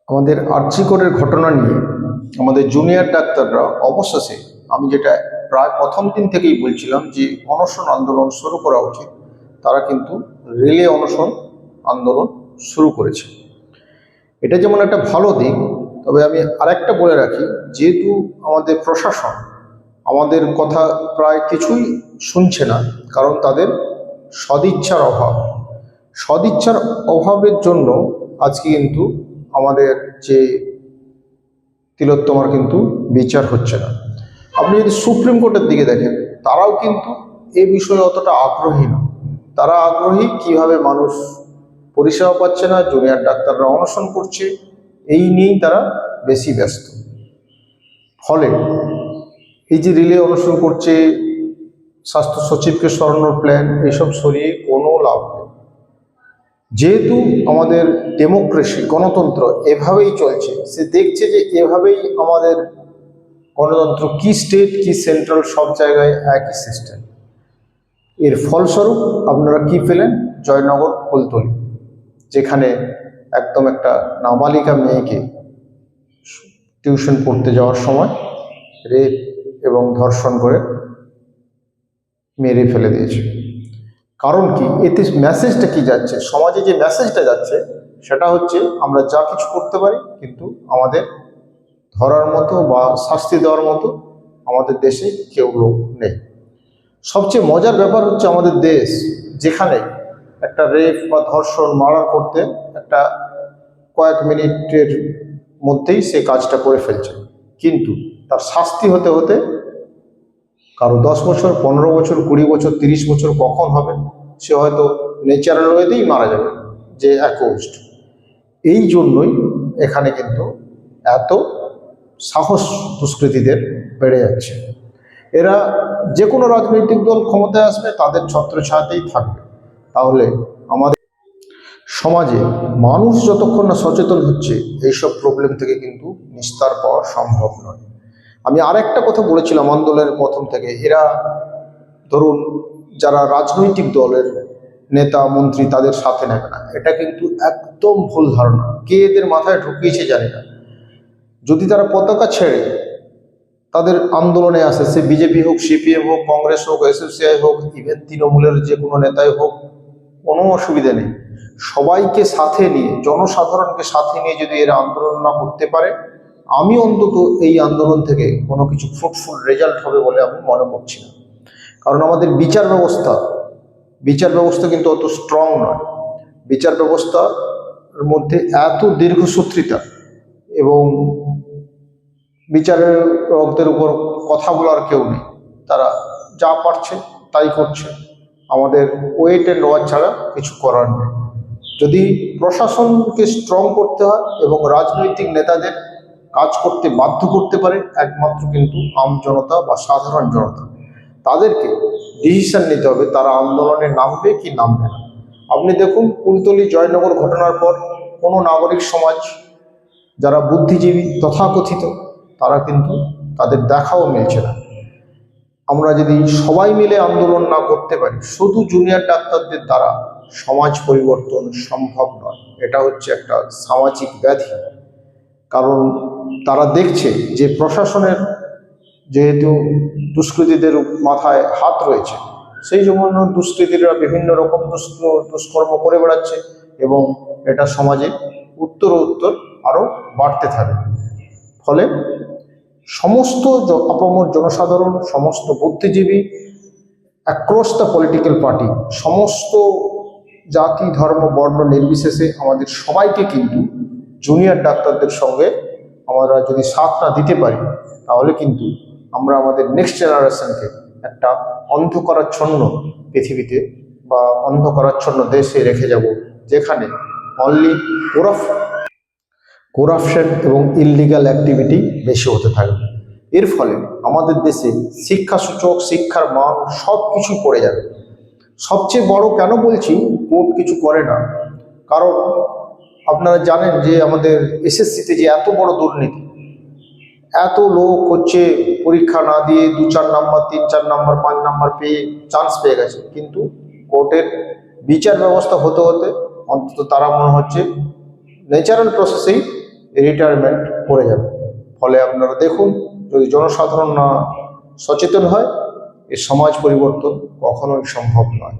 আমাদের আরজিকরের ঘটনা নিয়ে আমাদের জুনিয়র ডাক্তাররা অবশেষে, আমি যেটা প্রায় প্রথম দিন থেকেই বলছিলাম যে অনশন আন্দোলন শুরু করা উচিত, তারা কিন্তু রিলে অনশন আন্দোলন শুরু করেছে। এটা যেমন একটা ভালো দিক, তবে আমি আরেকটা বলে রাখি, যেহেতু আমাদের প্রশাসন আমাদের কথা প্রায় কিছুই শুনছে না, কারণ তাদের সদিচ্ছার অভাব। সদিচ্ছার অভাবের জন্য আজকে কিন্তু আমাদের যে তিলোত্তমার কিন্তু বিচার হচ্ছে না। আপনি যদি সুপ্রিম কোর্টের দিকে দেখেন, তারাও কিন্তু এ বিষয়ে অতটা আগ্রহী না। তারা আগ্রহী কিভাবে মানুষ পরিষেবা পাচ্ছে না, জুনিয়র ডাক্তাররা অনশন করছে, এই নিয়েই তারা বেশি ব্যস্ত। ফলে এই যে রিলে অনশন করছে, স্বাস্থ্য সচিবকে সরানোর প্ল্যান, এইসব সরিয়ে কোনো লাভ নেই। যেহেতু আমাদের ডেমোক্রেসি, গণতন্ত্র এভাবেই চলছে, সে দেখছে যে এভাবেই আমাদের গণতন্ত্র, কি স্টেট কি সেন্ট্রাল, সব জায়গায় একই সিস্টেম। এর ফলস্বরূপ আপনারা কি পেলেন? জয়নগর কুলতলি, যেখানে একদম একটা নাবালিকা মেয়েকে টিউশন পড়তে যাওয়ার সময় রেপ এবং ধর্ষণ করে মেরে ফেলে দিয়েছে। কারণ কি? এতে মেসেজটা কি যাচ্ছে সমাজে? যে মেসেজটা যাচ্ছে সেটা হচ্ছে, আমরা যা কিছু করতে পারি, কিন্তু আমাদের ধরার মতো বা শাস্তি দেওয়ার মতো আমাদের দেশে কেউ লোক নেই। সবচেয়ে মজার ব্যাপার হচ্ছে, আমাদের দেশ যেখানে একটা রেপ বা ধর্ষণ মার্ডার করতে একটা কয়েক মিনিটের মধ্যেই সে কাজটা করে ফেলছে, কিন্তু তার শাস্তি হতে হতে কারো 10 বছর, 15 বছর, 20 বছর, 30 বছর কখন হবে, সে হয়তো ন্যাচারাল ওয়েতেই মারা যাবে, যে অ্যাকিউজড। এই জন্যই এখানে কিন্তু এত সাহস দুষ্কৃতীদের বেড়ে যাচ্ছে। এরা যে কোনো রাজনৈতিক দল ক্ষমতায় আসবে, তাদের ছত্রছায়াতেই থাকবে। তাহলে আমাদের সমাজে মানুষ যতক্ষণ না সচেতন হচ্ছে, এইসব প্রবলেম থেকে কিন্তু নিস্তার পাওয়া সম্ভব নয়। আমি আরেকটা কথা বলেছিলাম আন্দোলনের প্রথম থেকে, এরা ধরুন যারা রাজনৈতিক দলের নেতা মন্ত্রী তাদের সাথে নেবে না, এটা কিন্তু একদম ভুল ধারণা। কে এদের মাথায় ঢুকিয়েছে জানি না। যদি তারা পতাকা ছেড়ে তাদের আন্দোলনে আসে, সে বিজেপি হোক, সিপিএম হোক, কংগ্রেস হোক, এসএসসিআই হোক, ইভেন তৃণমূলের যে কোনো নেতাই হোক, কোনো অসুবিধা নেই। সবাইকে সাথে নিয়ে, জনসাধারণকে সাথে নিয়ে যদি এরা আন্দোলন না করতে পারে, আমি অন্তত এই আন্দোলন থেকে কোনো কিছু ফ্রুটফুল রেজাল্ট হবে বলে আমি মনে করছি না। কারণ আমাদের বিচার ব্যবস্থা কিন্তু অত স্ট্রং নয়। বিচার ব্যবস্থার মধ্যে এত দীর্ঘসূত্রিতা এবং বিচারকদের উপর কথা বলার কেউ নেই, তারা যা পারছে তাই করছে। আমাদের ওয়েট অ্যান্ড ওয়াচ ছাড়া কিছু করার নেই। যদি প্রশাসনকে স্ট্রং করতে হয় এবং রাজনৈতিক নেতাদের কাজ করতে বাধ্য করতে পারে একমাত্র কিন্তু আম জনতা বা সাধারণ জনতা, তাদেরকে ডিসিশন নিতে হবে তারা আন্দোলনে নামবে কি নামবে না। আপনি দেখুন, কুলতলি জয়নগর ঘটনার পর কোনো নাগরিক সমাজ, যারা বুদ্ধিজীবী তথাকথিত, তারা কিন্তু তাদের দেখাও মিলছে না। আমরা যদি সবাই মিলে আন্দোলন না করতে পারি, শুধু জুনিয়র ডাক্তারদের দ্বারা সমাজ পরিবর্তন সম্ভব নয়। এটা হচ্ছে একটা সামাজিক ব্যাধি। কারণ তারা দেখছে যে প্রশাসনের যেহেতু দুষ্কৃতীদের মাথায় হাত রয়েছে, সেই জন্য দুষ্কৃতীরা বিভিন্ন রকম দুষ্কর্ম করে বেড়াচ্ছে এবং এটা সমাজে উত্তর আরও বাড়তে থাকে। ফলে সমস্ত আপামর জনসাধারণ, সমস্ত বুদ্ধিজীবী, অ্যাক্রস দ্য পলিটিক্যাল পার্টি, সমস্ত জাতি ধর্ম বর্ণ নির্বিশেষে আমাদের সবাইকে কিন্তু জুনিয়র ডাক্তারদের সঙ্গে আমরা যদি সাথ না দিতে পারি, তাহলে কিন্তু আমরা আমাদের নেক্সট জেনারেশনকে একটা অন্ধকারাচ্ছন্ন পৃথিবীতে বা অন্ধকারাচ্ছন্ন দেশে রেখে যাব, যেখানে অনলি করাপশন এবং ইললিগাল অ্যাক্টিভিটি বেশি হতে থাকবে। এর ফলে আমাদের দেশে শিক্ষাসূচক, শিক্ষার মান সব কিছু পড়ে যাবে। সবচেয়ে বড় কেন বলছি কোর্ট কিছু করে না, কারণ আপনারা জানেন যে আমাদের এসএসসিতে যে এত বড় দুর্নীতি, এত লোক হচ্ছে পরীক্ষা না দিয়ে 2-4 নাম্বার, 3-4 নাম্বার, 5 নাম্বার পেয়ে চান্স পেয়ে গেছে, কিন্তু কোর্টের বিচার ব্যবস্থা হতে হতে অন্তত তারা মনে হচ্ছে ন্যাচারাল প্রসেসেই রিটায়ারমেন্ট পড়ে যাবে। ফলে আপনারা দেখুন, যদি জনসাধারণ না সচেতন হয়, এই সমাজ পরিবর্তন কখনোই সম্ভব নয়।